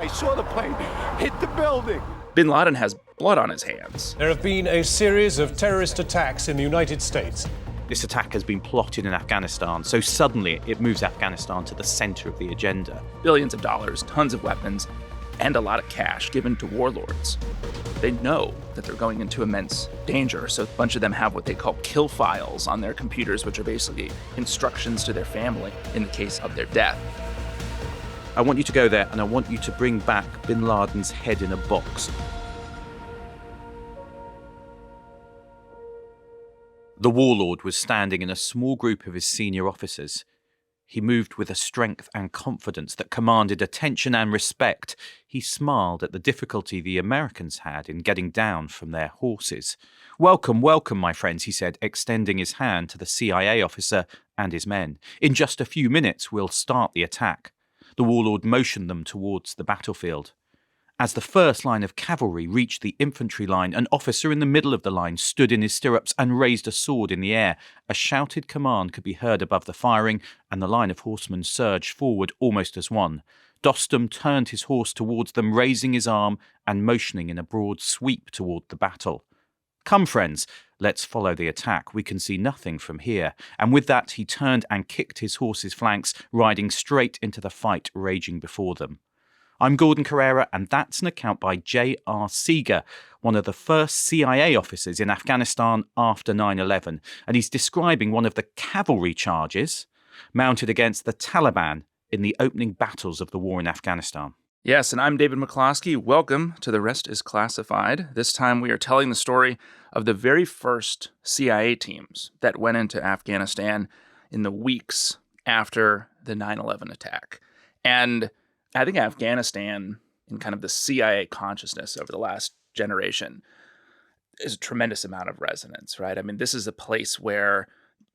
I saw the plane hit the building. Bin Laden has blood on his hands. There have been a series of terrorist attacks in the United States. This attack has been plotted in Afghanistan, so suddenly it moves Afghanistan to the center of the agenda. Billions of dollars, tons of weapons, and a lot of cash given to warlords. They know that they're going into immense danger, so a bunch of them have what they call kill files on their computers, which are basically instructions to their family in the case of their death. I want you to go there and I want you to bring back Bin Laden's head in a box. The warlord was standing in a small group of his senior officers. He moved with a strength and confidence that commanded attention and respect. He smiled at the difficulty the Americans had in getting down from their horses. "Welcome, welcome, my friends," he said, extending his hand to the CIA officer and his men. "In just a few minutes, we'll start the attack." The warlord motioned them towards the battlefield. As the first line of cavalry reached the infantry line, an officer in the middle of the line stood in his stirrups and raised a sword in the air. A shouted command could be heard above the firing, and the line of horsemen surged forward almost as one. Dostum turned his horse towards them, raising his arm and motioning in a broad sweep toward the battle. "Come, friends, let's follow the attack. We can see nothing from here." And with that, he turned and kicked his horse's flanks, riding straight into the fight raging before them. I'm Gordon Corera, and that's an account by J.R. Seeger, one of the first CIA officers in Afghanistan after 9/11, and he's describing one of the cavalry charges mounted against the Taliban in the opening battles of the war in Afghanistan. Yes, and I'm David McCloskey. Welcome to The Rest is Classified. This time we are telling the story of the very first CIA teams that went into Afghanistan in the weeks after the 9/11 attack. And I think Afghanistan, in kind of the CIA consciousness over the last generation, is a tremendous amount of resonance, right? I mean, this is a place where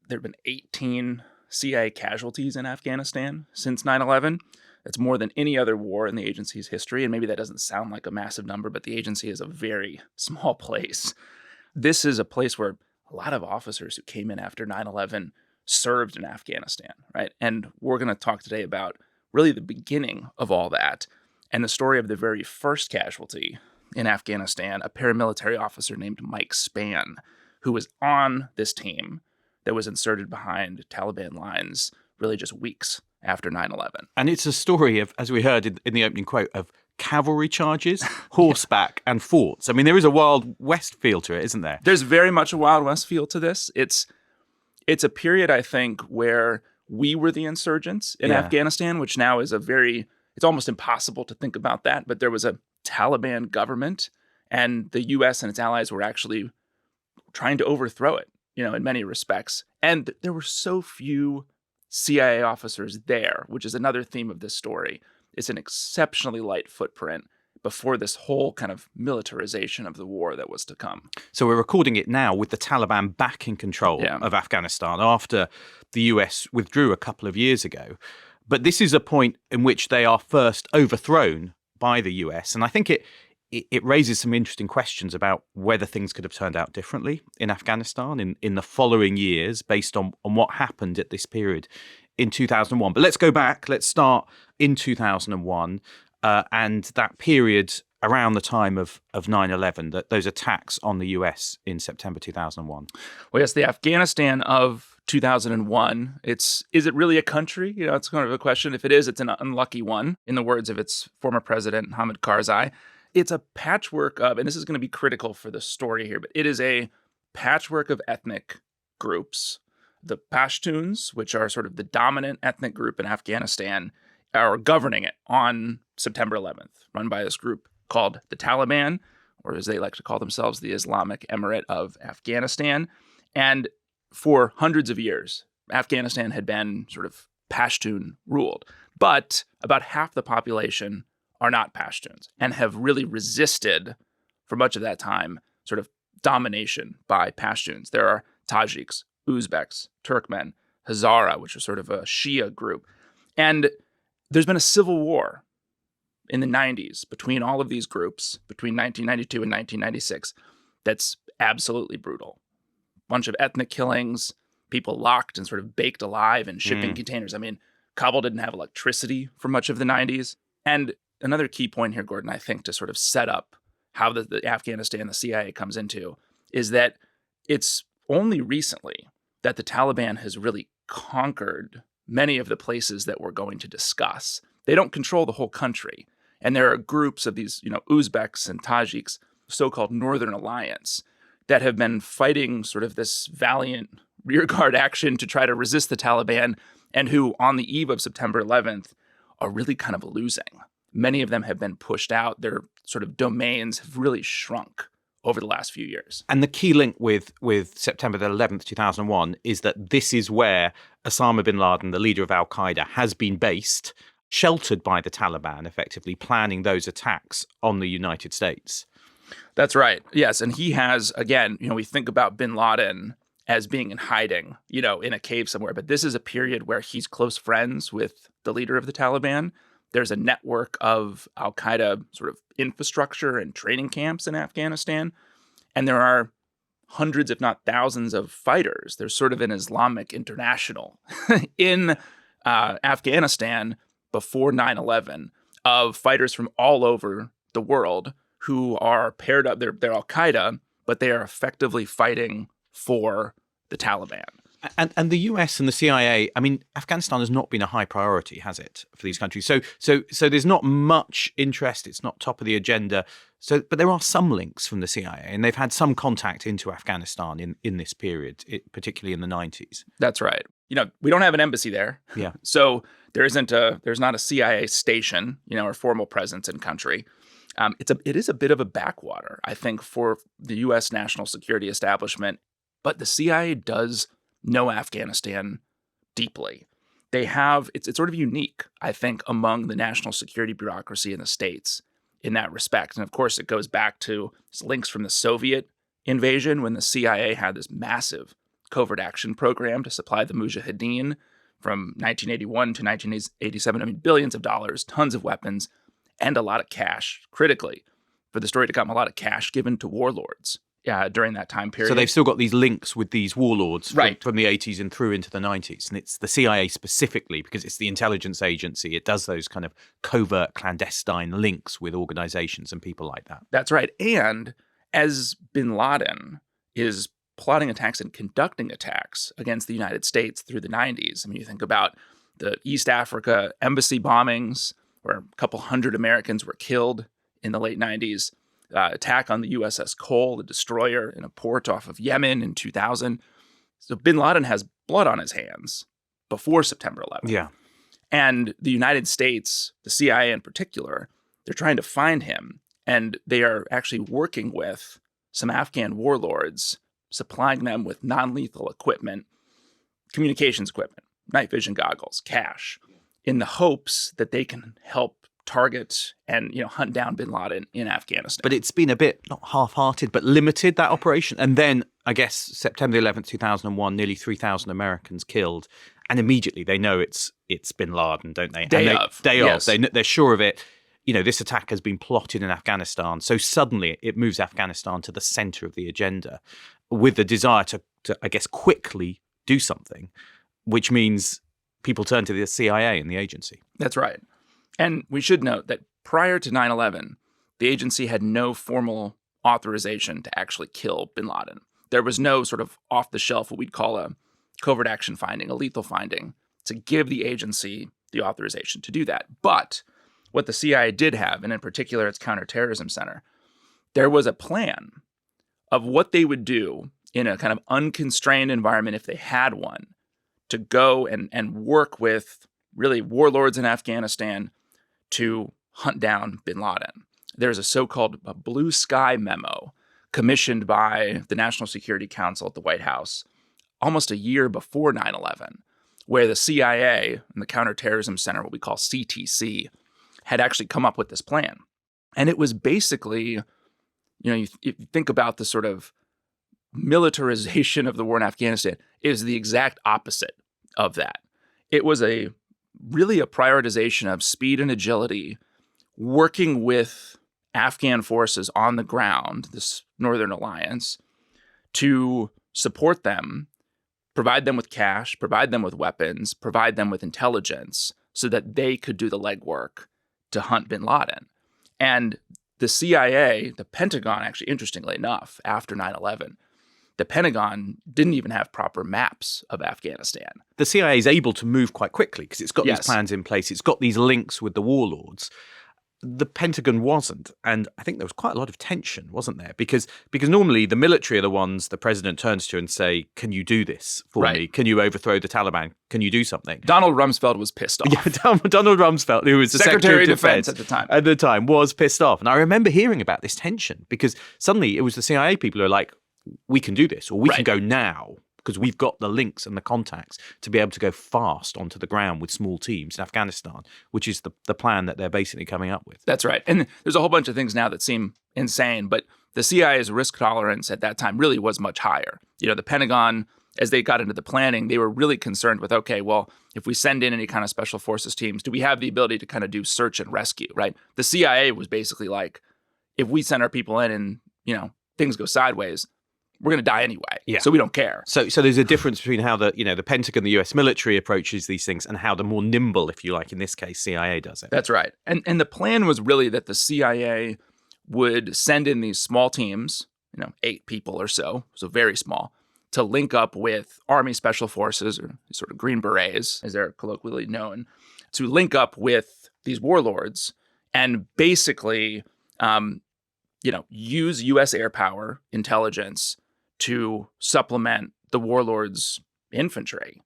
there have been 18 CIA casualties in Afghanistan since 9/11. That's more than any other war in the agency's history. And maybe that doesn't sound like a massive number, but the agency is a very small place. This is a place where a lot of officers who came in after 9/11 served in Afghanistan, right? And we're going to talk today about really the beginning of all that and the story of the very first casualty in Afghanistan, a paramilitary officer named Mike Spann, who was on this team that was inserted behind Taliban lines really just weeks after 9/11. And it's a story of, as we heard in the opening quote, of cavalry charges, horseback, and forts. I mean, there is a Wild West feel to it, isn't there? There's very much a Wild West feel to this. It's a period, I think, where we were the insurgents in Afghanistan, which now is it's almost impossible to think about that. But there was a Taliban government, and the U.S. and its allies were actually trying to overthrow it, in many respects. And there were so few CIA officers there, which is another theme of this story. It's an exceptionally light footprint before this whole kind of militarization of the war that was to come. So we're recording it now with the Taliban back in control of Afghanistan after the US withdrew a couple of years ago. But this is a point in which they are first overthrown by the US. And I think it raises some interesting questions about whether things could have turned out differently in Afghanistan in the following years based on what happened at this period in 2001. But let's go back. Let's start in 2001. And that period around the time of 9/11, those attacks on the US in September 2001. Well, yes, the Afghanistan of 2001, is it really a country? It's kind of a question. If it is, it's an unlucky one, in the words of its former president, Hamid Karzai. It's a patchwork of, and this is going to be critical for the story here, but it is a patchwork of ethnic groups. The Pashtuns, which are sort of the dominant ethnic group in Afghanistan, are governing it on September 11th, run by this group called the Taliban, or as they like to call themselves, the Islamic Emirate of Afghanistan. And for hundreds of years, Afghanistan had been sort of Pashtun ruled. But about half the population are not Pashtuns and have really resisted, for much of that time, sort of domination by Pashtuns. There are Tajiks, Uzbeks, Turkmen, Hazara, which are sort of a Shia group. And there's been a civil war in the 90s between all of these groups, between 1992 and 1996, that's absolutely brutal. Bunch of ethnic killings, people locked and sort of baked alive in shipping containers. I mean, Kabul didn't have electricity for much of the 90s. And another key point here, Gordon, I think, to sort of set up how the Afghanistan, the CIA comes into, is that it's only recently that the Taliban has really conquered many of the places that we're going to discuss. They don't control the whole country. And there are groups of these, Uzbeks and Tajiks, so-called Northern Alliance, that have been fighting sort of this valiant rearguard action to try to resist the Taliban, and who, on the eve of September 11th, are really kind of losing. Many of them have been pushed out. Their sort of domains have really shrunk over the last few years. And the key link with September the 11th, 2001, is that this is where Osama bin Laden, the leader of Al-Qaeda, has been based, sheltered by the Taliban, effectively planning those attacks on the United States. That's right. Yes. And he has, again, we think about bin Laden as being in hiding, in a cave somewhere. But this is a period where he's close friends with the leader of the Taliban. There's a network of Al-Qaeda sort of infrastructure and training camps in Afghanistan. And there are hundreds, if not thousands, of fighters. There's sort of an Islamic international in Afghanistan before 9/11 of fighters from all over the world who are paired up. They're Al-Qaeda, but they are effectively fighting for the Taliban. And the US and the CIA, I mean, Afghanistan has not been a high priority, has it, for these countries? So there's not much interest. It's not top of the agenda. But there are some links from the CIA, and they've had some contact into Afghanistan in this period, particularly in the 90s. That's right. We don't have an embassy there. Yeah. So there's not a CIA station, or formal presence in country. It is a bit of a backwater, I think, for the U.S. national security establishment. But the CIA does know Afghanistan deeply. They have, it's sort of unique, I think, among the national security bureaucracy in the States in that respect. And of course, it goes back to links from the Soviet invasion when the CIA had this massive covert action program to supply the Mujahideen from 1981 to 1987. I mean, billions of dollars, tons of weapons, and a lot of cash, critically, for the story to come, a lot of cash given to warlords during that time period. So they've still got these links with these warlords from the 80s and through into the 90s. And it's the CIA specifically, because it's the intelligence agency. It does those kind of covert, clandestine links with organizations and people like that. That's right. And as bin Laden is plotting attacks and conducting attacks against the United States through the 90s, I mean, you think about the East Africa embassy bombings, where a couple hundred Americans were killed in the late 90s. Attack on the USS Cole, the destroyer in a port off of Yemen in 2000. So bin Laden has blood on his hands before September 11th. Yeah. And the United States, the CIA in particular, they're trying to find him. And they are actually working with some Afghan warlords, supplying them with non-lethal equipment, communications equipment, night vision goggles, cash, in the hopes that they can help target and hunt down bin Laden in Afghanistan. But it's been a bit, not half-hearted, but limited, that operation. And then, I guess, September 11th, 2001, nearly 3,000 Americans killed. And immediately they know it's bin Laden, don't they? Day of. They're sure of it. This attack has been plotted in Afghanistan. So suddenly it moves Afghanistan to the center of the agenda with the desire to I guess, quickly do something, which means people turn to the CIA and the agency. That's right. And we should note that prior to 9/11, the agency had no formal authorization to actually kill bin Laden. There was no sort of off-the-shelf, what we'd call a covert action finding, a lethal finding, to give the agency the authorization to do that. But what the CIA did have, and in particular its counterterrorism center, there was a plan of what they would do in a kind of unconstrained environment, if they had one, to go and work with really warlords in Afghanistan to hunt down bin Laden. There's a so-called blue sky memo commissioned by the National Security Council at the White House almost a year before 9/11, where the CIA and the Counterterrorism Center, what we call CTC, had actually come up with this plan. And it was basically, you think about the sort of militarization of the war in Afghanistan, it was the exact opposite of that. It was really a prioritization of speed and agility, working with Afghan forces on the ground, this Northern Alliance, to support them, provide them with cash, provide them with weapons, provide them with intelligence so that they could do the legwork to hunt bin Laden. And the CIA, the Pentagon, actually, interestingly enough, after 9/11, the Pentagon didn't even have proper maps of Afghanistan. The CIA is able to move quite quickly because it's got Yes. these plans in place. It's got these links with the warlords. The Pentagon wasn't. And I think there was quite a lot of tension, wasn't there? Because normally the military are the ones the president turns to and say, can you do this for Right. me? Can you overthrow the Taliban? Can you do something? Donald Rumsfeld was pissed off. Yeah, Donald Rumsfeld, who was the Secretary of Defense at the time. was pissed off. And I remember hearing about this tension because suddenly it was the CIA people who were like, we can do this, or we can Right. go now because we've got the links and the contacts to be able to go fast onto the ground with small teams in Afghanistan, which is the plan that they're basically coming up with. That's right. And there's a whole bunch of things now that seem insane, but the CIA's risk tolerance at that time really was much higher. You know, the Pentagon, as they got into the planning, they were really concerned with, okay, well, if we send in any kind of special forces teams, do we have the ability to kind of do search and rescue, right? The CIA was basically like, if we send our people in and, you know, things go sideways, we're going to die anyway. Yeah. So we don't care. So there's a difference between how the Pentagon, the US military approaches these things and how the more nimble, if you like, in this case, CIA does it. That's right. And the plan was really that the CIA would send in these small teams, 8 people or so very small, to link up with Army Special Forces, or sort of Green Berets, as they're colloquially known, to link up with these warlords and basically, use U.S. air power intelligence to supplement the warlords' infantry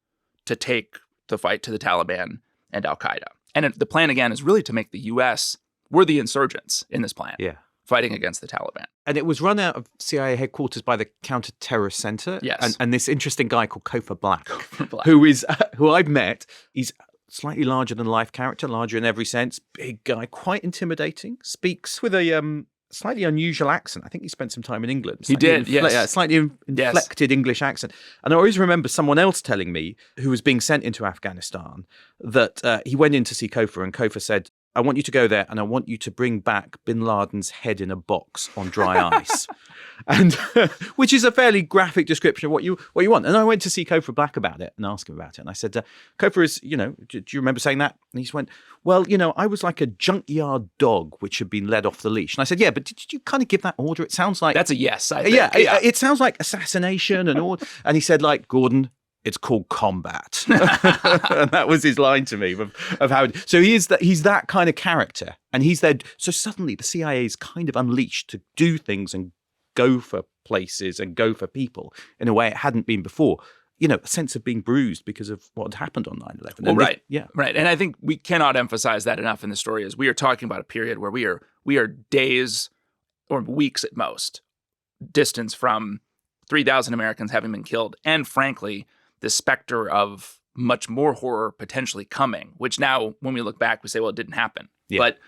to take the fight to the Taliban and Al-Qaeda. And the plan, again, is really to make the U.S. We're the insurgents in this plan, fighting against the Taliban. And it was run out of CIA headquarters by the Counter-Terrorist Center. Yes. And this interesting guy called Kofa Black, who I've met. He's slightly larger than life character, larger in every sense. Big guy, quite intimidating. Speaks with a slightly unusual accent. I think he spent some time in England. He did, yes. Slightly inflected English accent. And I always remember someone else telling me, who was being sent into Afghanistan, that he went in to see Kofa, and Kofa said, I want you to go there and I want you to bring back bin Laden's head in a box on dry ice. And which is a fairly graphic description of what you want. And I went to see Kofa Black about it and ask him about it. And I said, Kofa is, do you remember saying that? And he went, well, I was like a junkyard dog which had been led off the leash. And I said, yeah, but did you kind of give that order? It sounds like... That's a yes, I think. Yeah, it sounds like assassination and all. And he said, like, Gordon, it's called combat. And that was his line to me of how... So he's that kind of character. And he's there. So suddenly the CIA is kind of unleashed to do things and go for places and go for people in a way it hadn't been before. A sense of being bruised because of what had happened on 9/11. Well, right. Yeah. Right. And I think we cannot emphasize that enough in the story, as we are talking about a period where we are days or weeks at most distance from 3,000 Americans having been killed. And frankly, the specter of much more horror potentially coming, which now when we look back, we say, well, it didn't happen. Yeah. But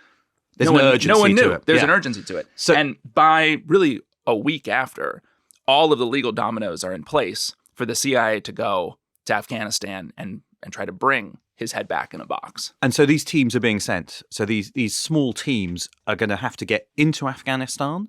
There's no an one urgency knew. to it. There's Yeah. an urgency to it. So- and by really a week after, all of the legal dominoes are in place for the CIA to go to Afghanistan and try to bring his head back in a box. And so these teams are being sent. So these small teams are going to have to get into Afghanistan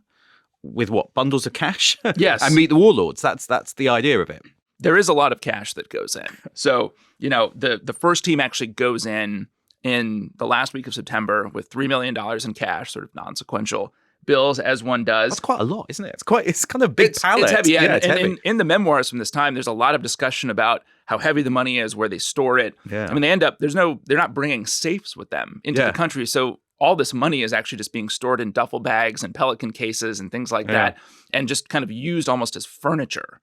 with what? Bundles of cash? Yes. And meet the warlords. That's the idea of it. There is a lot of cash that goes in. So, the first team actually goes in the last week of September with $3 million in cash, sort of non-sequential bills, as one does. That's quite a lot, isn't it? It's kind of big palette. It's heavy. Yeah, It's heavy. In the memoirs from this time, there's a lot of discussion about how heavy the money is, where they store it. Yeah. I mean, they're not bringing safes with them into the country. So all this money is actually just being stored in duffel bags and Pelican cases and things like that, and just kind of used almost as furniture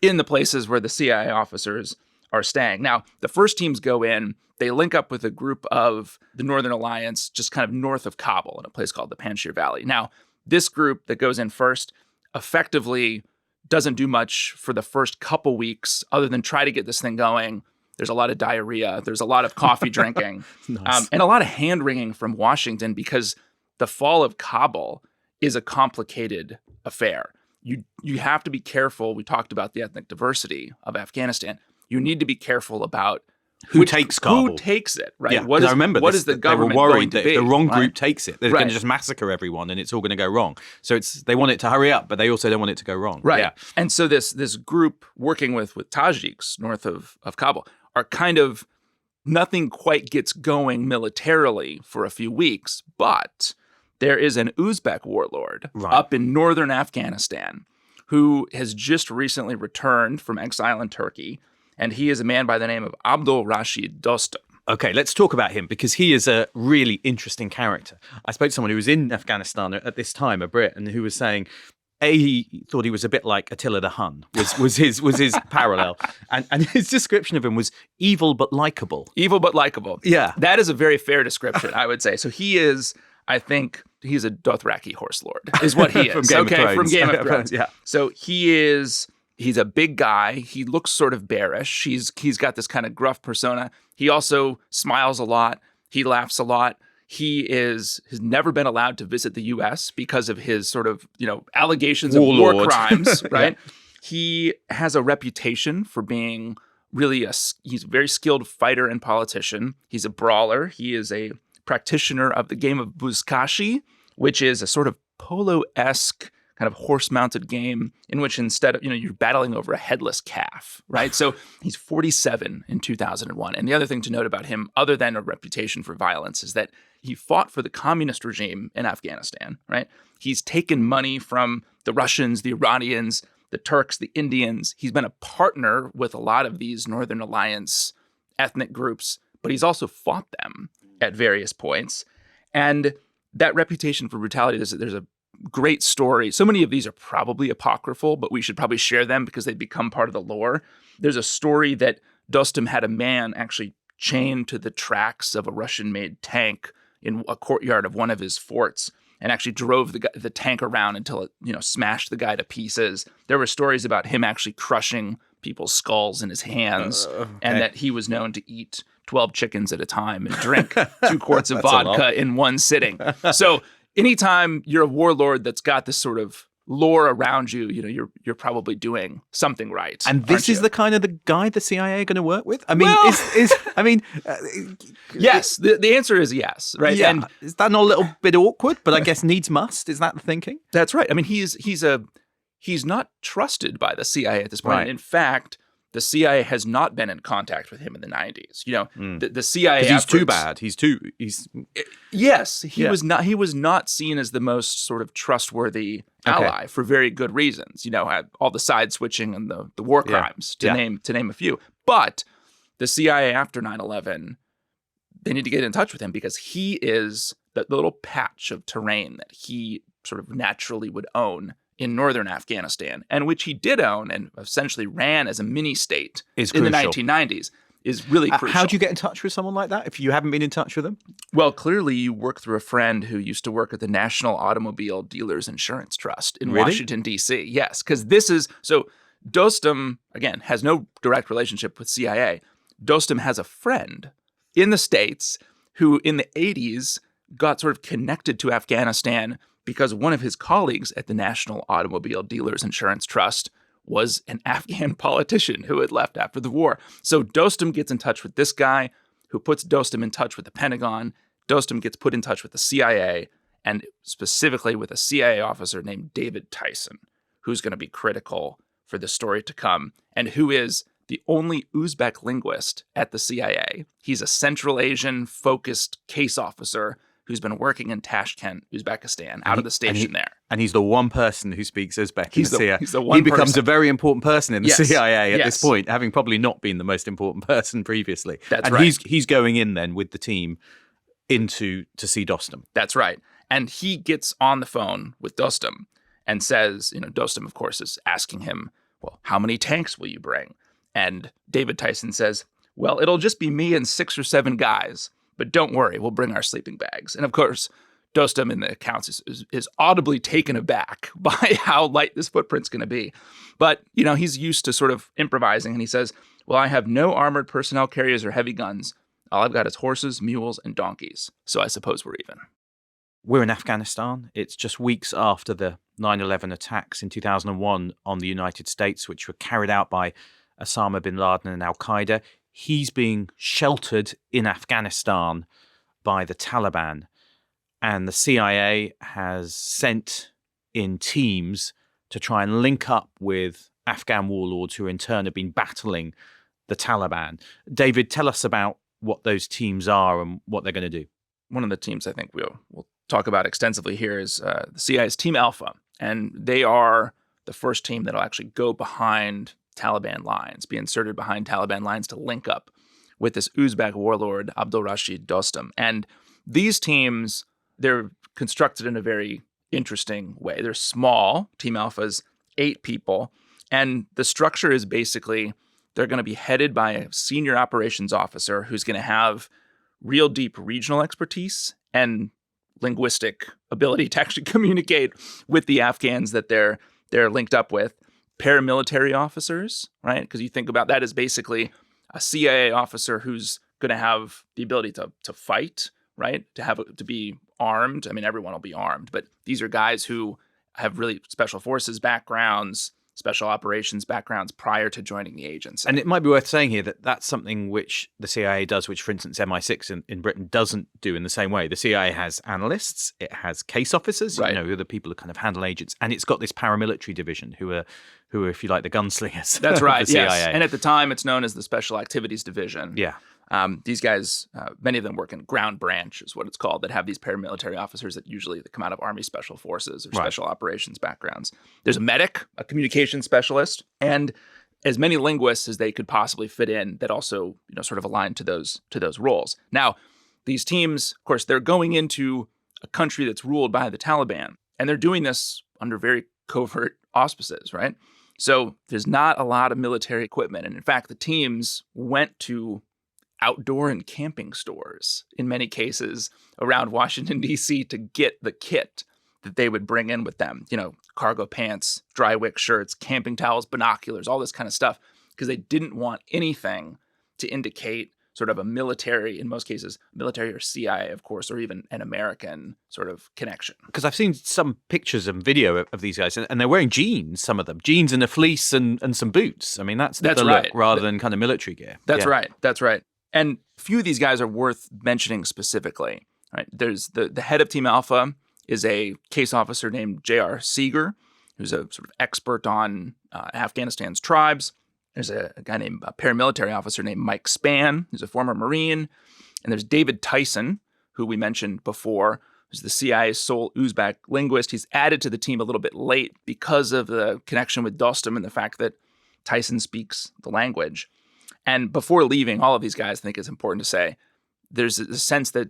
in the places where the CIA officers are staying. Now, the first teams go in, they link up with a group of the Northern Alliance just kind of north of Kabul in a place called the Panjshir Valley. Now, this group that goes in first effectively doesn't do much for the first couple weeks other than try to get this thing going. There's a lot of diarrhea. There's a lot of coffee drinking. Nice. And a lot of hand-wringing from Washington, because the fall of Kabul is a complicated affair. You have to be careful. We talked about the ethnic diversity of Afghanistan. You need to be careful about Who takes Kabul? Who takes it, right? Yeah, What 'cause is, I remember what this, is the that they were government worried going to that be? if the wrong right? group takes it, they're going to just massacre everyone and it's all going to go wrong. So they want it to hurry up, but they also don't want it to go wrong. Right. Yeah. And so this group working with Tajiks north of Kabul are kind of nothing quite gets going militarily for a few weeks, but there is an Uzbek warlord up in northern Afghanistan who has just recently returned from exile in Turkey, and he is a man by the name of Abdul Rashid Dostum. Okay, let's talk about him because he is a really interesting character. I spoke to someone who was in Afghanistan at this time, a Brit, and who was saying, he thought he was a bit like Attila the Hun, was his parallel. And his description of him was evil but likable. Evil but likable. Yeah. That is a very fair description, I would say. So he is, I think, he's a Dothraki horse lord, is what he is. From Game of Thrones. From Game of Thrones. Yeah. So he's a big guy. He looks sort of bearish. He's got this kind of gruff persona. He also smiles a lot. He laughs a lot. He has never been allowed to visit the U.S. because of his sort of, allegations of war crimes, right? Yeah. He has a reputation for being really he's a very skilled fighter and politician. He's a brawler. He is a practitioner of the game of buzkashi, which is a sort of polo-esque kind of horse-mounted game in which instead of, you're battling over a headless calf, right? So he's 47 in 2001. And the other thing to note about him, other than a reputation for violence, is that he fought for the communist regime in Afghanistan, right? He's taken money from the Russians, the Iranians, the Turks, the Indians. He's been a partner with a lot of these Northern Alliance ethnic groups, but he's also fought them at various points. And that reputation for brutality, there's a great story. So many of these are probably apocryphal, but we should probably share them because they become part of the lore. There's a story that Dostum had a man actually chained to the tracks of a Russian-made tank in a courtyard of one of his forts and actually drove the tank around until it, smashed the guy to pieces. There were stories about him actually crushing people's skulls in his hands, and that he was known to eat 12 chickens at a time and drink 2 quarts of vodka in one sitting. So anytime you're a warlord that's got this sort of lore around you, you're probably doing something right. And this is the kind of the guy the CIA are going to work with? I mean, yes. The answer is yes, right? Yeah. And is that not a little bit awkward? But I guess needs must. Is that the thinking? That's right. I mean, he's not trusted by the CIA at this point. Right. In fact, the CIA has not been in contact with him in the 90s. The CIA. He's too bad. Yes, he was not. He was not seen as the most sort of trustworthy ally for very good reasons. Had all the side switching and the war crimes to name a few. But the CIA after 9/11, they need to get in touch with him because he is the little patch of terrain that he sort of naturally would own in northern Afghanistan, and which he did own and essentially ran as a mini-state in the 1990s, is really crucial. How do you get in touch with someone like that if you haven't been in touch with them? Well, clearly you work through a friend who used to work at the National Automobile Dealers Insurance Trust in Washington, D.C. Yes, because so Dostum, again, has no direct relationship with CIA. Dostum has a friend in the States who in the 80s got sort of connected to Afghanistan because one of his colleagues at the National Automobile Dealers Insurance Trust was an Afghan politician who had left after the war. So Dostum gets in touch with this guy, who puts Dostum in touch with the Pentagon. Dostum gets put in touch with the CIA, and specifically with a CIA officer named David Tyson, who's going to be critical for the story to come, and who is the only Uzbek linguist at the CIA. He's a Central Asian-focused case officer who's been working in Tashkent, Uzbekistan, out of the station there. And he's the one person who speaks Uzbek in the CIA. He's the one he becomes person. A very important person in the CIA at Yes. this point, having probably not been the most important person previously. That's and right. He's going in then with the team to see Dostum. That's right. And he gets on the phone with Dostum and says, Dostum, of course, is asking him, well, how many tanks will you bring? And David Tyson says, well, it'll just be me and 6 or 7 guys. But don't worry, we'll bring our sleeping bags. And of course, Dostum in the accounts is audibly taken aback by how light this footprint's going to be. But, he's used to sort of improvising. And he says, well, I have no armored personnel carriers or heavy guns. All I've got is horses, mules, and donkeys. So I suppose we're even. We're in Afghanistan. It's just weeks after the 9/11 attacks in 2001 on the United States, which were carried out by Osama bin Laden and Al-Qaeda. He's being sheltered in Afghanistan by the Taliban, and the CIA has sent in teams to try and link up with Afghan warlords who in turn have been battling the Taliban. David, tell us about what those teams are and what they're going to do? One of the teams I think we'll talk about extensively here is the CIA's Team Alpha, and they are the first team that'll actually go behind Taliban lines, be inserted behind Taliban lines to link up with this Uzbek warlord, Abdul Rashid Dostum. And these teams, they're constructed in a very interesting way. They're small. Team Alpha's 8 people. And the structure is basically they're going to be headed by a senior operations officer who's going to have real deep regional expertise and linguistic ability to actually communicate with the Afghans that they're linked up with. Paramilitary officers, right? Because you think about that as basically a CIA officer who's going to have the ability to fight, right? To be armed. I mean, everyone will be armed, but these are guys who have really special forces backgrounds, special operations backgrounds prior to joining the agency. And it might be worth saying here that that's something which the CIA does, which, for instance, MI6 in Britain doesn't do in the same way. The CIA has analysts, it has case officers, right, who are the people who kind of handle agents, and it's got this paramilitary division who are, if you like, the gunslingers. That's right, the CIA. yes. And at the time, it's known as the Special Activities Division. Yeah. These guys, many of them work in ground branch, is what it's called, that have these paramilitary officers that usually come out of Army Special Forces or Special Operations backgrounds. There's a medic, a communication specialist, and as many linguists as they could possibly fit in that also, sort of align to those roles. Now, these teams, of course, they're going into a country that's ruled by the Taliban, and they're doing this under very covert auspices, right? So there's not a lot of military equipment, and in fact, the teams went to outdoor and camping stores in many cases around Washington, D.C. to get the kit that they would bring in with them. Cargo pants, dry wick shirts, camping towels, binoculars, all this kind of stuff, because they didn't want anything to indicate sort of a military, in most cases, military or CIA, of course, or even an American sort of connection. Because I've seen some pictures and video of these guys, and they're wearing jeans, some of them. Jeans and a fleece and some boots. I mean, that's the right. look rather than kind of military gear. That's right. That's right. And a few of these guys are worth mentioning specifically. Right? There's the head of Team Alpha is a case officer named J.R. Seeger, who's a sort of expert on Afghanistan's tribes. There's a guy named a paramilitary officer named Mike Spann, who's a former Marine. And there's David Tyson, who we mentioned before, who's the CIA's sole Uzbek linguist. He's added to the team a little bit late because of the connection with Dostum and the fact that Tyson speaks the language. And before leaving, all of these guys, I think it's important to say, there's a sense that,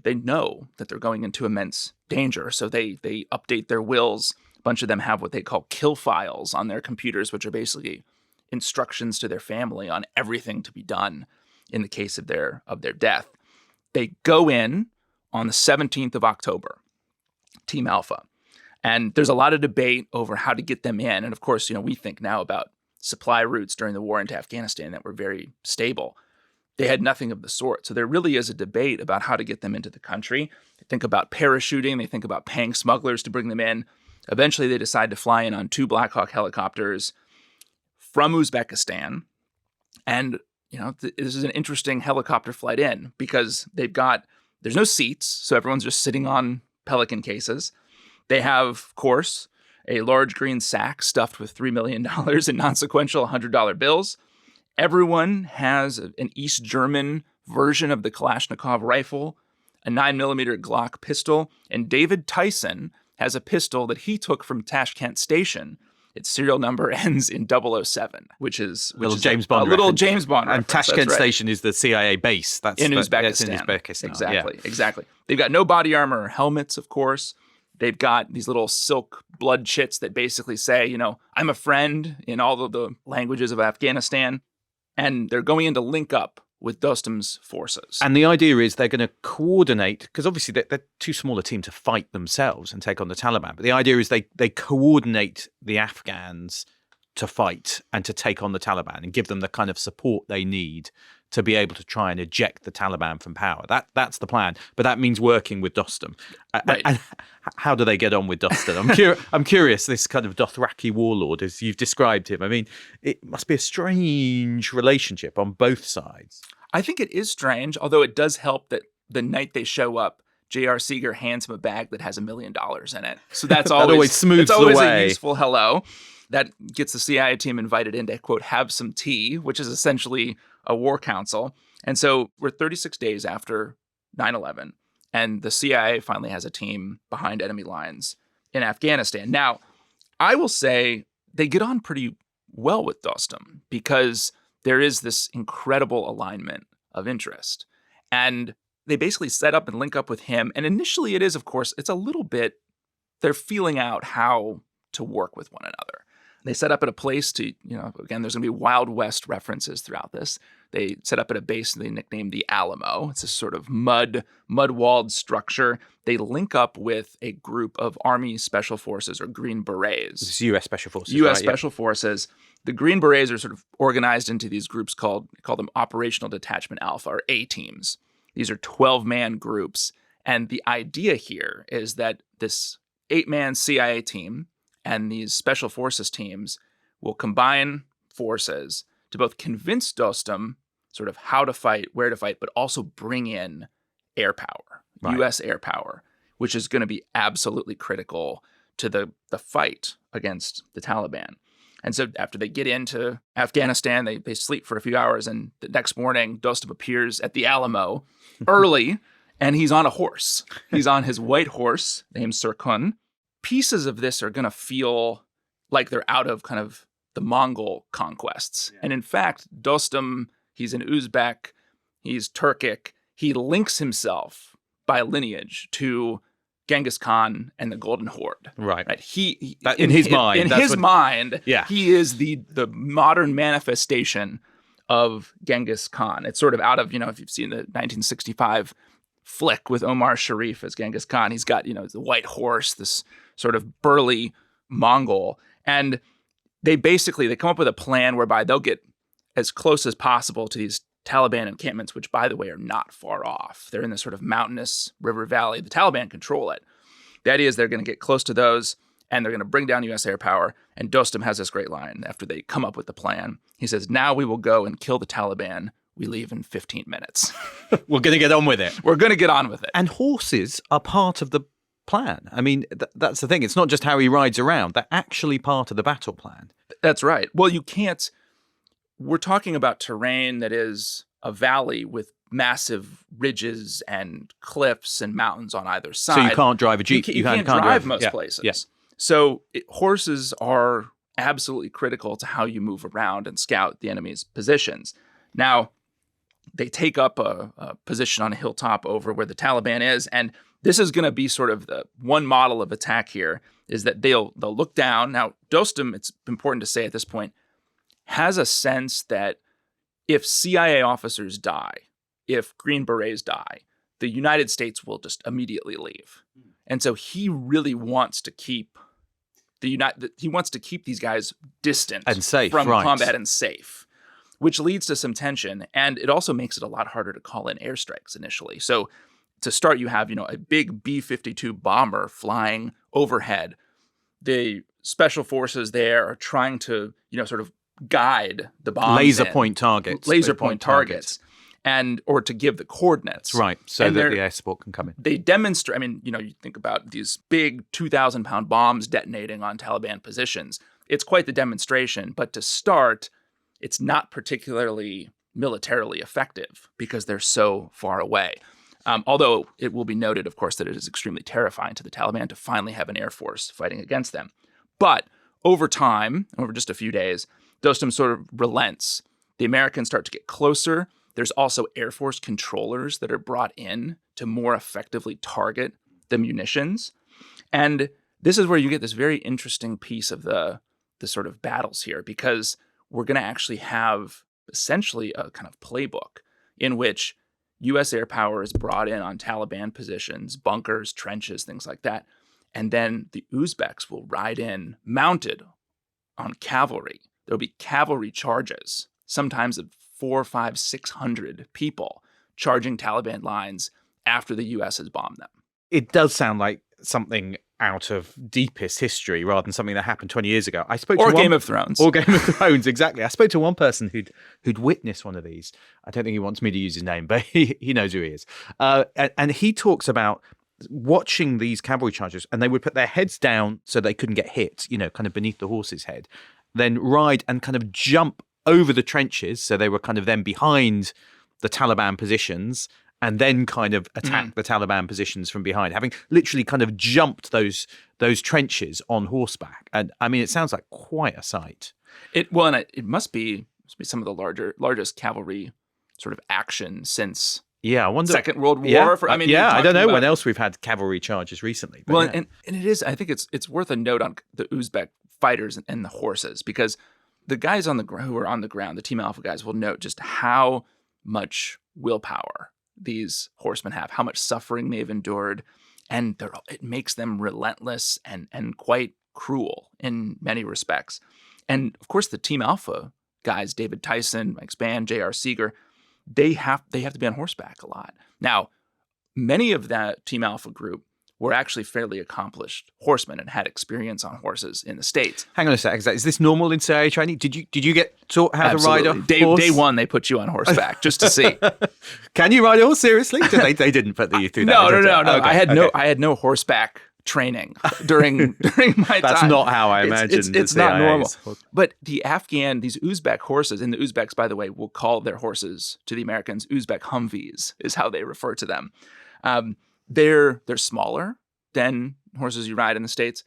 they know that they're going into immense danger. So they update their wills. A bunch of them have what they call kill files on their computers, which are basically instructions to their family on everything to be done in the case of their death. They go in on the 17th of October, Team Alpha. And there's a lot of debate over how to get them in. And of course, we think now about supply routes during the war into Afghanistan that were very stable. They had nothing of the sort. So there really is a debate about how to get them into the country. They think about parachuting. They think about paying smugglers to bring them in. Eventually, they decide to fly in on 2 Black Hawk helicopters from Uzbekistan. And, this is an interesting helicopter flight in because there's no seats. So everyone's just sitting on Pelican cases. They have, of course, a large green sack stuffed with $3 million in non-sequential $100 bills. Everyone has an East German version of the Kalashnikov rifle, a 9mm Glock pistol, and David Tyson has a pistol that he took from Tashkent Station. Its serial number ends in 007, which is a little James Bond And Tashkent Station is the CIA base. That's in Uzbekistan. It's in Uzbekistan. Exactly. They've got no body armor or helmets, of course. They've got these little silk blood chits that basically say, I'm a friend in all of the languages of Afghanistan. And they're going in to link up with Dostum's forces. And the idea is they're going to coordinate, because obviously they're too small a team to fight themselves and take on the Taliban. But the idea is they coordinate the Afghans to fight and to take on the Taliban and give them the kind of support they need to be able to try and eject the Taliban from power. That's the plan. But that means working with Dostum. Right. And how do they get on with Dostum? I'm curious, this kind of Dothraki warlord, as you've described him. It must be a strange relationship on both sides. I think it is strange, although it does help that the night they show up, J.R. Seeger hands him a bag that has $1 million in it. So that's always smooths it's always the way. A useful hello. That gets the CIA team invited in to, quote, have some tea, which is essentially a war council. And so we're 36 days after 9/11, and the CIA finally has a team behind enemy lines in Afghanistan. Now, I will say they get on pretty well with Dostum because there is this incredible alignment of interest. And they basically set up and link up with him. And initially it is, of course, it's a little bit, they're feeling out how to work with one another. They set up at a place to, again, there's going to be Wild West references throughout this. They set up at a base they nicknamed the Alamo. It's a sort of mud-walled structure. They link up with a group of Army Special Forces or Green Berets. It's U.S. Special Forces. U.S. Special Forces. The Green Berets are sort of organized into these groups call them Operational Detachment Alpha, or A-teams. These are 12-man groups. And the idea here is that this 8-man CIA team and these special forces teams will combine forces to both convince Dostum sort of how to fight, where to fight, but also bring in air power, right. U.S. air power, which is going to be absolutely critical to the fight against the Taliban. And so after they get into Afghanistan, they sleep for a few hours, and the next morning, Dostum appears at the Alamo early, and he's on a horse. He's on his white horse named Sirkun. Pieces of this are going to feel like they're out of kind of the Mongol conquests. Yeah. And in fact, Dostum, he's an Uzbek, he's Turkic. He links himself by lineage to Genghis Khan and the Golden Horde. Right. He in his mind. In his mind, yeah. He is the modern manifestation of Genghis Khan. It's sort of out of, if you've seen the 1965 flick with Omar Sharif as Genghis Khan, he's got, the white horse, this sort of burly Mongol. And they come up with a plan whereby they'll get as close as possible to these Taliban encampments, which, by the way, are not far off. They're in this sort of mountainous river valley. The Taliban control it. The idea is they're going to get close to those, and they're going to bring down U.S. air power. And Dostum has this great line after they come up with the plan. He says, "Now we will go and kill the Taliban. We leave in 15 minutes. We're going to get on with it. We're going to get on with it." And horses are part of the plan. I mean, that's the thing. It's not just how he rides around. They're actually part of the battle plan. That's right. Well, you can't... We're talking about terrain that is a valley with massive ridges and cliffs and mountains on either side. So you can't drive a Jeep. You can't drive most places. Yeah. So horses are absolutely critical to how you move around and scout the enemy's positions. Now, they take up a position on a hilltop over where the Taliban is, and this is going to be sort of the one model of attack here, is that they'll look down. Now, Dostum, it's important to say at this point, has a sense that if CIA officers die, if Green Berets die, the United States will just immediately leave. And so he really wants to keep these guys distant and safe from combat and safe, which leads to some tension. And it also makes it a lot harder to call in airstrikes initially. So to start, you have, a big B-52 bomber flying overhead. The special forces there are trying to, sort of guide the bombs laser point targets, and or to give the coordinates, right, so that the air support can come in. They demonstrate. I mean, you think about these big 2,000-pound bombs detonating on Taliban positions. It's quite the demonstration, but to start, it's not particularly militarily effective because they're so far away. Although it will be noted, of course, that it is extremely terrifying to the Taliban to finally have an air force fighting against them. But over time, over just a few days, Dostum sort of relents. The Americans start to get closer. There's also Air Force controllers that are brought in to more effectively target the munitions. And this is where you get this very interesting piece of the sort of battles here, because we're going to actually have essentially a kind of playbook in which U.S. air power is brought in on Taliban positions, bunkers, trenches, things like that. And then the Uzbeks will ride in mounted on cavalry. There'll be cavalry charges, sometimes of 400, 500, 600 people charging Taliban lines after the U.S. has bombed them. It does sound like something out of deepest history rather than something that happened 20 years ago. Game of Thrones. Or Game of Thrones, exactly. I spoke to one person who'd witnessed one of these. I don't think he wants me to use his name, but he knows who he is. And he talks about watching these cavalry charges, and they would put their heads down so they couldn't get hit, kind of beneath the horse's head, then ride and kind of jump over the trenches. So they were kind of then behind the Taliban positions and then kind of attack the Taliban positions from behind, having literally kind of jumped those trenches on horseback. And I mean, it sounds like quite a sight. It must be some of the largest cavalry sort of action since I wonder. Second World War. Yeah, I don't know when else we've had cavalry charges recently. But well, and it is. I think it's worth a note on the Uzbek fighters and the horses, because the guys who are on the ground, the Team Alpha guys, will note just how much willpower these horsemen have, how much suffering they've endured, and it makes them relentless and quite cruel in many respects. And of course, the Team Alpha guys, David Tyson, Mike Spann, J.R. Seeger, they have to be on horseback a lot. Now, many of that Team Alpha group were actually fairly accomplished horsemen and had experience on horses in the States. Hang on a sec. Is this normal in CIA training? Did you get taught how Absolutely. to ride a horse? Day one, they put you on horseback just to see. Can you ride a horse? Seriously? They didn't put you through that. No. Okay, I had no horseback training during my time. That's not how I imagined. It's not normal. But these Uzbek horses, and the Uzbeks, by the way, will call their horses to the Americans Uzbek Humvees, is how they refer to them. They're smaller than horses you ride in the States.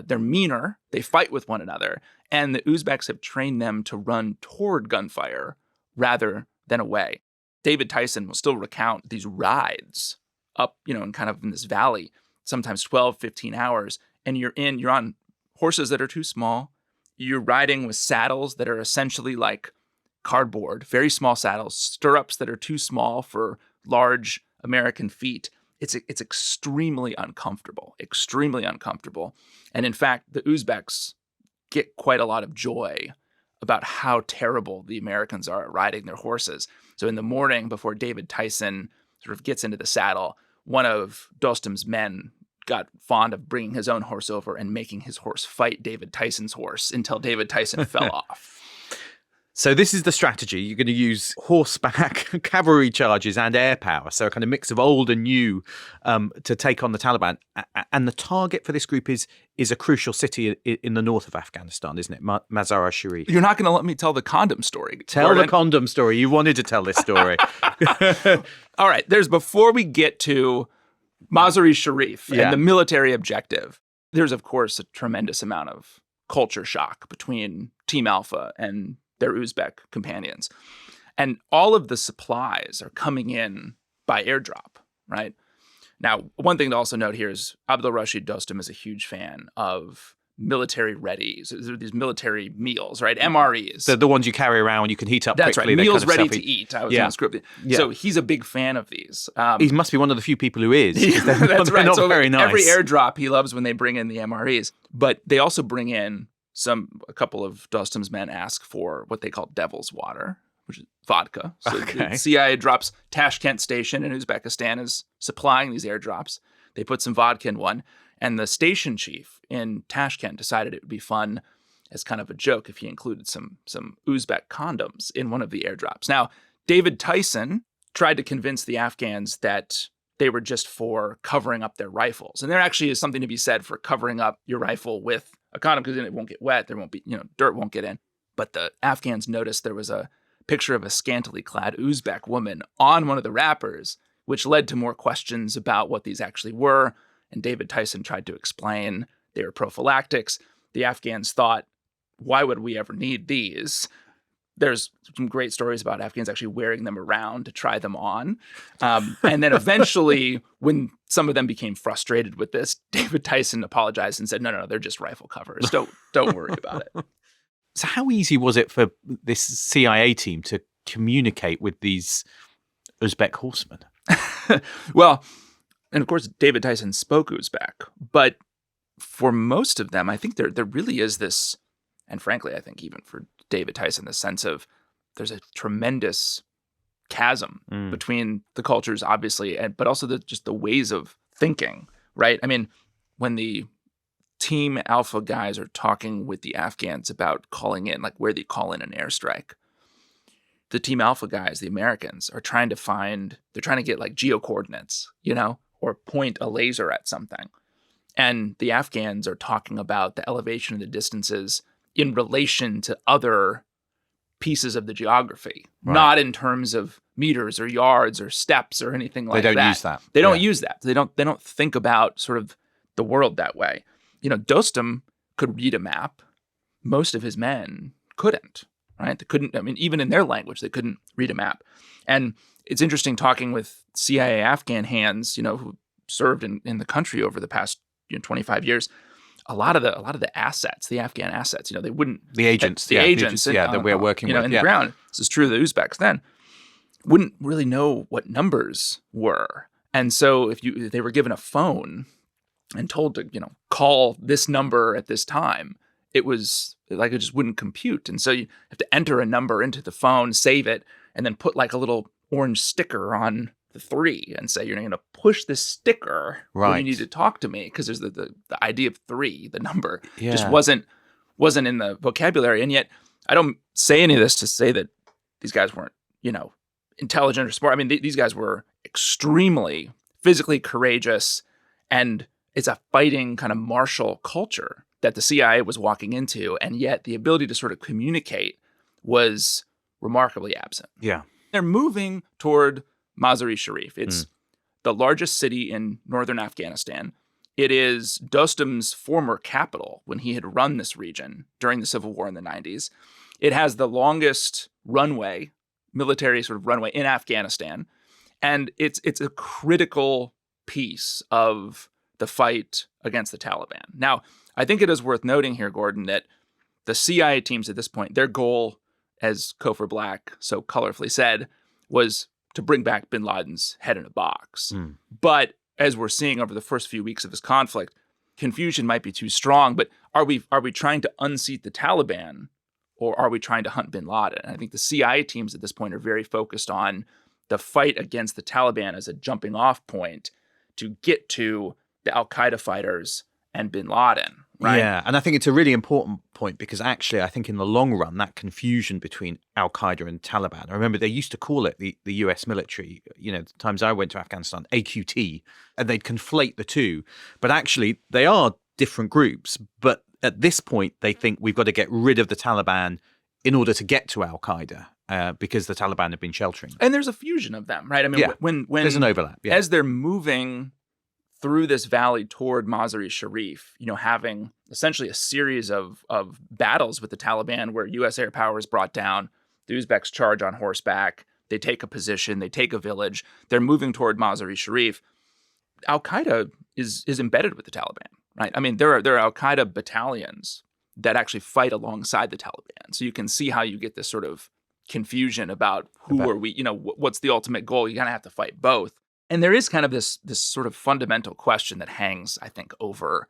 They're meaner. They fight with one another. And the Uzbeks have trained them to run toward gunfire rather than away. David Tyson will still recount these rides up, in kind of in this valley, sometimes 12, 15 hours. And you're on horses that are too small. You're riding with saddles that are essentially like cardboard, very small saddles, stirrups that are too small for large American feet. It's extremely uncomfortable. And in fact, the Uzbeks get quite a lot of joy about how terrible the Americans are at riding their horses. So in the morning, before David Tyson sort of gets into the saddle, one of Dostum's men got fond of bringing his own horse over and making his horse fight David Tyson's horse until David Tyson fell off. So this is the strategy. You're going to use horseback, cavalry charges, and air power. So a kind of mix of old and new to take on the Taliban. And the target for this group is a crucial city in the north of Afghanistan, isn't it? Mazar-i-Sharif. You're not going to let me tell the condom story. Tell Gordon. the condom story. You wanted to tell this story. All right. Before we get to Mazar-i-Sharif and the military objective, there's, of course, a tremendous amount of culture shock between Team Alpha and their Uzbek companions. And all of the supplies are coming in by airdrop, right? Now, one thing to also note here is Abdul Rashid Dostum is a huge fan of military readies. These military meals, right? MREs. The ones you carry around when you can heat up That's quickly. Right. Meals kind of ready to eat. I was unscripted. Yeah. So he's a big fan of these. He must be one of the few people who is. That's right. Not so very nice. Every airdrop he loves when they bring in the MREs. But they also bring in a couple of Dostum's men ask for what they call devil's water, which is vodka. So the CIA drops Tashkent Station in Uzbekistan is supplying these airdrops. They put some vodka in one, and the station chief in Tashkent decided it would be fun as kind of a joke if he included some Uzbek condoms in one of the airdrops. Now, David Tyson tried to convince the Afghans that they were just for covering up their rifles. And there actually is something to be said for covering up your rifle with a condom, because then it won't get wet. There won't be, dirt won't get in. But the Afghans noticed there was a picture of a scantily clad Uzbek woman on one of the wrappers, which led to more questions about what these actually were. And David Tyson tried to explain they were prophylactics. The Afghans thought, why would we ever need these? There's some great stories about Afghans actually wearing them around to try them on. And then eventually, when some of them became frustrated with this, David Tyson apologized and said, no, they're just rifle covers. Don't worry about it. So how easy was it for this CIA team to communicate with these Uzbek horsemen? Well, and of course, David Tyson spoke Uzbek. But for most of them, I think there really is this, and frankly, I think even for David Tyson, the sense of there's a tremendous chasm between the cultures, obviously, but also just the ways of thinking, right? I mean, when the Team Alpha guys are talking with the Afghans about calling in, like where they call in an airstrike, the Team Alpha guys, the Americans, are trying to get like geo coordinates, or point a laser at something. And the Afghans are talking about the elevation of the distances in relation to other pieces of the geography, not in terms of meters or yards or steps or anything like that. They don't use that. They don't use that. They don't think about sort of the world that way. You know, Dostum could read a map. Most of his men couldn't, right? They couldn't, I mean, even in their language, they couldn't read a map. And it's interesting talking with CIA Afghan hands, you know, who served in the country over the past 25 years. A lot of the assets, the Afghan assets, you know, they wouldn't the agents that we're working with, in the ground. This is true of the Uzbeks then. Wouldn't really know what numbers were, and so if they were given a phone and told to call this number at this time, it was like it just wouldn't compute, and so you have to enter a number into the phone, save it, and then put like a little orange sticker on the 3 and say, you're going to push this sticker when you need to talk to me, because there's the idea of 3, the number, just wasn't in the vocabulary. And yet I don't say any of this to say that these guys weren't, intelligent or smart. I mean, these guys were extremely physically courageous, and it's a fighting kind of martial culture that the CIA was walking into. And yet the ability to sort of communicate was remarkably absent. Yeah. They're moving toward Mazar-e-Sharif. It's the largest city in northern Afghanistan. It is Dostum's former capital when he had run this region during the Civil War in the 90s. It has the longest runway, military sort of runway in Afghanistan. And it's a critical piece of the fight against the Taliban. Now, I think it is worth noting here, Gordon, that the CIA teams at this point, their goal, as Kofor Black so colorfully said, was to bring back bin Laden's head in a box. But as we're seeing over the first few weeks of this conflict, confusion might be too strong. But are we trying to unseat the Taliban, or are we trying to hunt bin Laden? And I think the CIA teams at this point are very focused on the fight against the Taliban as a jumping off point to get to the Al-Qaeda fighters and bin Laden. Right? Yeah, and I think it's a really important point, because actually I think in the long run, that confusion between Al-Qaeda and Taliban, I remember they used to call it, the US military, the times I went to Afghanistan, AQT, and they'd conflate the two. But actually they are different groups. But at this point, they think we've got to get rid of the Taliban in order to get to Al-Qaeda, because the Taliban have been sheltering. And there's a fusion of them, right? I mean, when there's an overlap. Yeah. As they're moving through this valley toward Mazar-e-Sharif, having essentially a series of battles with the Taliban where U.S. air power is brought down, the Uzbeks charge on horseback, they take a position, they take a village, they're moving toward Mazar-e-Sharif. Al-Qaeda is embedded with the Taliban, right? I mean, there are Al-Qaeda battalions that actually fight alongside the Taliban. So you can see how you get this sort of confusion about are we, what's the ultimate goal? You kind of have to fight both. And there is kind of this sort of fundamental question that hangs, I think, over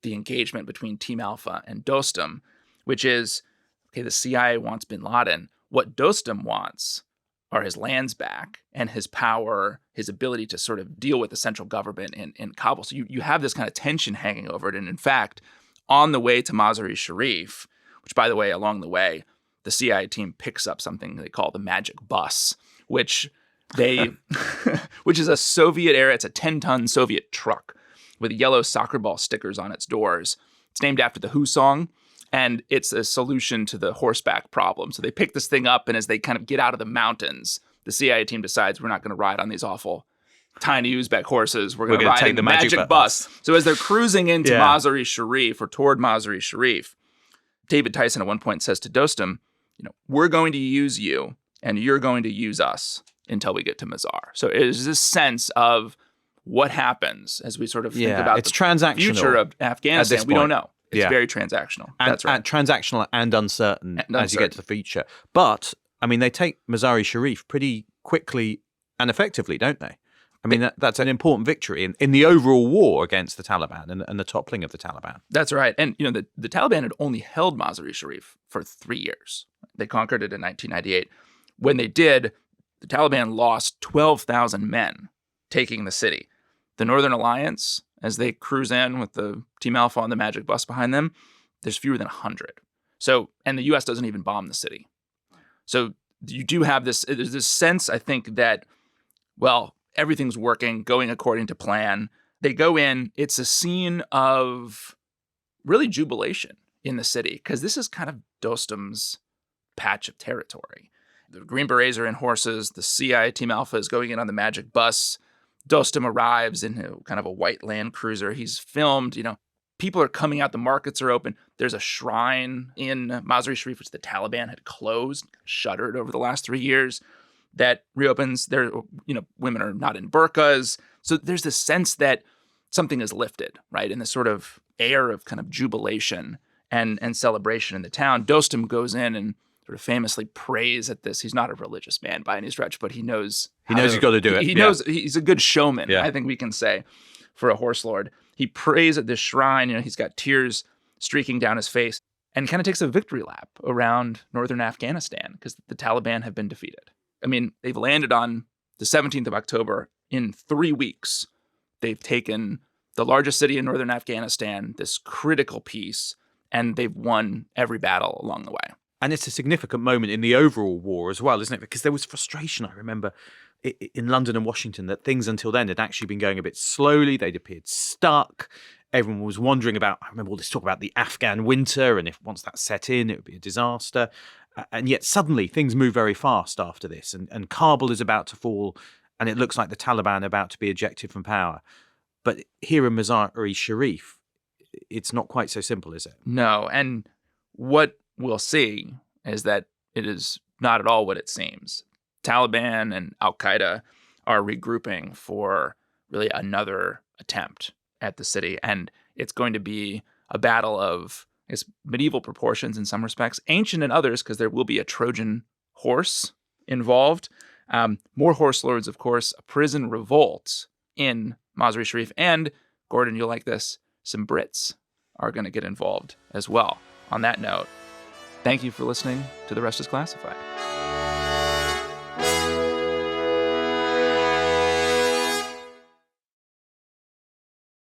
the engagement between Team Alpha and Dostum, which is, okay, the CIA wants bin Laden. What Dostum wants are his lands back and his power, his ability to sort of deal with the central government in Kabul. So you have this kind of tension hanging over it. And in fact, on the way to Mazar-e-Sharif, which, by the way, along the way, the CIA team picks up something they call the magic bus, which is a Soviet era. It's a 10-ton Soviet truck with yellow soccer ball stickers on its doors. It's named after the Who song, and it's a solution to the horseback problem. So they pick this thing up, and as they kind of get out of the mountains, the CIA team decides we're not going to ride on these awful tiny Uzbek horses. We're going to ride in the magic bus. So as they're cruising into Mazar-e-Sharif, or toward Mazar-e-Sharif, David Tyson at one point says to Dostum, we're going to use you, and you're going to use us until we get to Mazar. So it is this sense of what happens as we sort of think about the future of Afghanistan. We don't know. It's very transactional. That's right. Transactional and uncertain as you get to the future. But, I mean, they take Mazar-e-Sharif pretty quickly and effectively, don't they? I mean, that's an important victory in the overall war against the Taliban and the toppling of the Taliban. That's right. And, the Taliban had only held Mazar-e-Sharif for 3 years. They conquered it in 1998. When they did, the Taliban lost 12,000 men taking the city. The Northern Alliance, as they cruise in with the Team Alpha on the magic bus behind them, there's fewer than 100. So, and the U.S. doesn't even bomb the city. So you do have there's this sense, I think, that, well, everything's working, going according to plan. They go in. It's a scene of really jubilation in the city because this is kind of Dostum's patch of territory. The Green Berets are in horses. The CI Team Alpha is going in on the magic bus. Dostum arrives in kind of a white Land Cruiser. He's filmed, people are coming out. The markets are open. There's a shrine in Mazar-i-Sharif, which the Taliban had closed, shuttered over the last 3 years, that reopens. There, women are not in burqas. So there's this sense that something is lifted, right? In this sort of air of kind of jubilation and celebration in the town. Dostum goes in and sort of famously prays at this. He's not a religious man by any stretch, but he knows he's got to do it. He knows he's a good showman, I think we can say, for a horse lord. He prays at this shrine. He's got tears streaking down his face and kind of takes a victory lap around northern Afghanistan because the Taliban have been defeated. I mean, they've landed on the 17th of October. In 3 weeks, they've taken the largest city in northern Afghanistan, this critical piece, and they've won every battle along the way. And it's a significant moment in the overall war as well, isn't it? Because there was frustration, I remember, in London and Washington, that things until then had actually been going a bit slowly. They'd appeared stuck. Everyone was wondering about, I remember all this talk about the Afghan winter, and if once that set in, it would be a disaster. And yet suddenly things move very fast after this, and Kabul is about to fall, and it looks like the Taliban are about to be ejected from power. But here in Mazar-i-Sharif, it's not quite so simple, is it? No, and what we'll see is that it is not at all what it seems. Taliban and Al-Qaeda are regrouping for really another attempt at the city, and it's going to be a battle of medieval proportions in some respects, ancient in others, because there will be a Trojan horse involved. More horse lords, of course, a prison revolt in Mazar-i-Sharif, and, Gordon, you'll like this, some Brits are going to get involved as well. On that note, thank you for listening to The Rest is Classified.